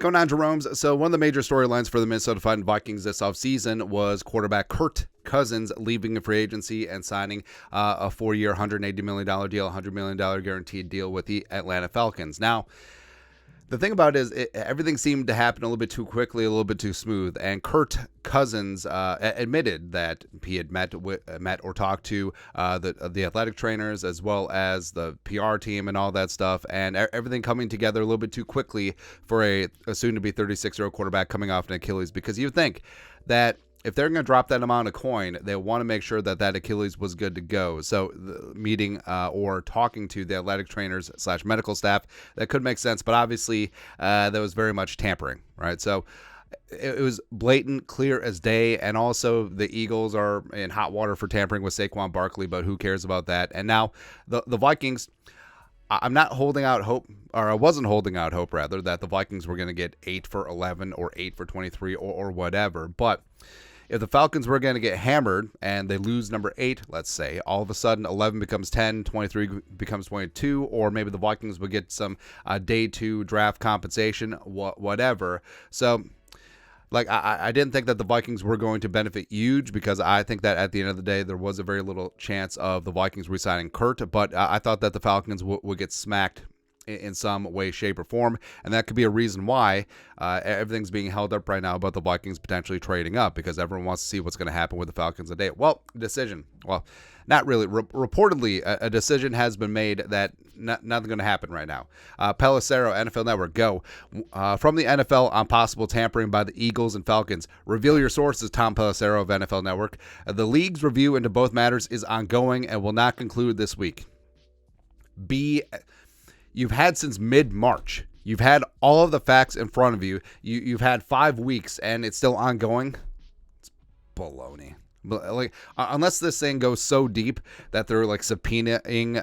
going on, Jerome's? So one of the major storylines for the Minnesota Vikings this offseason was quarterback Kirk Cousins leaving the free agency and signing a 4-year, $180 million deal, $100 million guaranteed deal with the Atlanta Falcons. Now, the thing about it is everything seemed to happen a little bit too quickly, a little bit too smooth. And Kirk Cousins admitted that he had met or talked to the athletic trainers as well as the PR team and all that stuff. And everything coming together a little bit too quickly for a soon-to-be 36-year-old quarterback coming off an Achilles. Because you think that if they're going to drop that amount of coin, they want to make sure that Achilles was good to go. So the meeting or talking to the athletic trainers / medical staff, that could make sense. But obviously, that was very much tampering, right? So it was blatant, clear as day. And also the Eagles are in hot water for tampering with Saquon Barkley, but who cares about that? And now the Vikings, I'm not holding out hope, or I wasn't holding out hope, rather, that the Vikings were going to get 8 for 11 or 8 for 23 or whatever. But if the Falcons were going to get hammered and they lose number 8, let's say, all of a sudden 11 becomes 10, 23 becomes 22, or maybe the Vikings would get some day 2 draft compensation, whatever. So, like, I didn't think that the Vikings were going to benefit huge, because I think that at the end of the day, there was a very little chance of the Vikings re-signing Kirk, but I thought that the Falcons would get smacked in some way, shape, or form, and that could be a reason why everything's being held up right now about the Vikings potentially trading up, because everyone wants to see what's going to happen with the Falcons today. Well, not really. Reportedly, a decision has been made that nothing going to happen right now. Peliserro, NFL Network, go. From the NFL on possible tampering by the Eagles and Falcons. Reveal your sources, Tom Peliserro of NFL Network. The league's review into both matters is ongoing and will not conclude this week. You've had since mid-March. You've had all of the facts in front of you. You've had 5 weeks, and it's still ongoing. It's baloney. Like, unless this thing goes so deep that they're like subpoenaing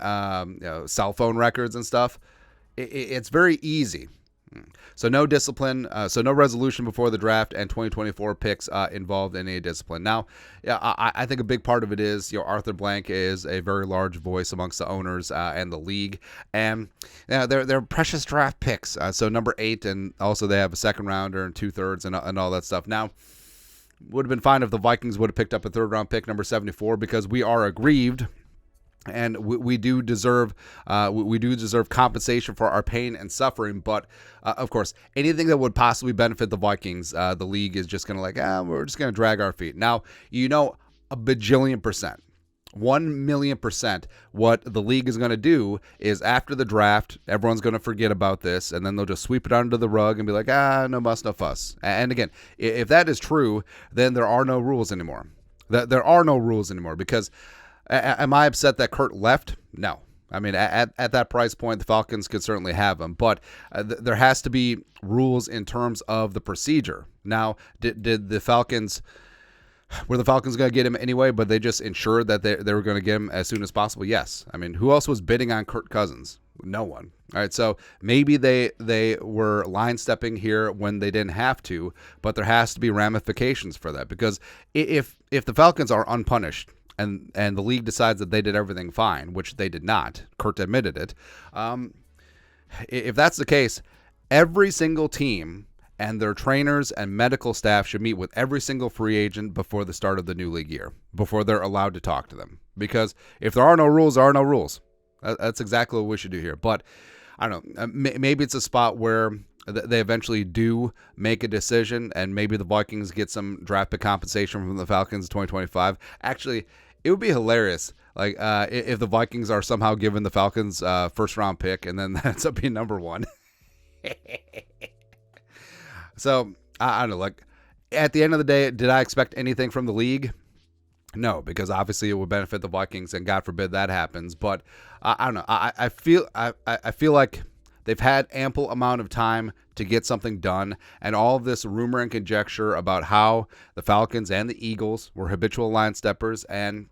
cell phone records and stuff, it's very easy. So no discipline, so no resolution before the draft, and 2024 picks involved in a discipline. Now, yeah, I think a big part of it is, Arthur Blank is a very large voice amongst the owners and the league, and they're precious draft picks. So number 8, and also they have a second rounder and 2/3 and all that stuff. Now, would have been fine if the Vikings would have picked up a 3rd round pick, number 74, because we are aggrieved. And we do deserve compensation for our pain and suffering. But, of course, anything that would possibly benefit the Vikings, the league is just going to we're just going to drag our feet. Now, a bajillion percent, 1,000,000% what the league is going to do is after the draft, everyone's going to forget about this, and then they'll just sweep it under the rug and be like, no muss, no fuss. And again, if that is true, then there are no rules anymore. There are no rules anymore, because am I upset that Kirk left? No. I mean, at that price point, the Falcons could certainly have him, but there has to be rules in terms of the procedure. Now, did the Falcons, were the Falcons going to get him anyway, but they just ensured that they were going to get him as soon as possible? Yes. I mean, who else was bidding on Kirk Cousins? No one. All right, so maybe they were line stepping here when they didn't have to, but there has to be ramifications for that, because if the Falcons are unpunished, and the league decides that they did everything fine, which they did not. Kurt admitted it. If that's the case, every single team and their trainers and medical staff should meet with every single free agent before the start of the new league year, before they're allowed to talk to them. Because if there are no rules, there are no rules. That's exactly what we should do here. But I don't know. Maybe it's a spot where they eventually do make a decision, and maybe the Vikings get some draft pick compensation from the Falcons in 2025. Actually, it would be hilarious, like if the Vikings are somehow given the Falcons first round pick, and then that ends up being number 1. So I don't know. Like, at the end of the day, did I expect anything from the league? No, because obviously it would benefit the Vikings, and God forbid that happens. But I don't know. I feel like they've had ample amount of time to get something done, and all of this rumor and conjecture about how the Falcons and the Eagles were habitual line steppers, and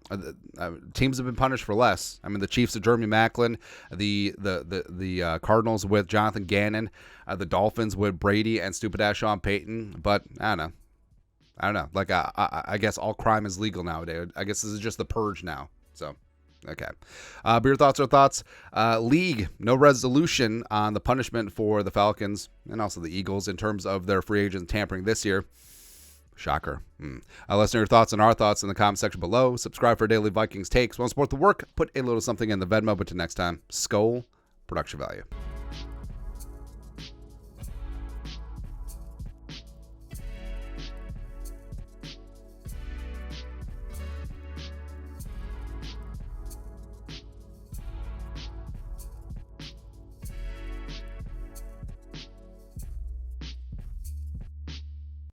teams have been punished for less. I mean, the Chiefs with Jeremy Maclin, the Cardinals with Jonathan Gannon, the Dolphins with Brady and stupid-ass Sean Payton. But I don't know. Like, I guess all crime is legal nowadays. I guess this is just the purge now. So. Okay. But your thoughts are thoughts. League, no resolution on the punishment for the Falcons and also the Eagles in terms of their free agent tampering this year. Shocker. Let us know your thoughts and our thoughts in the comment section below. Subscribe for daily Vikings takes. Want to support the work? Put a little something in the Venmo. But till next time, Skol, production value.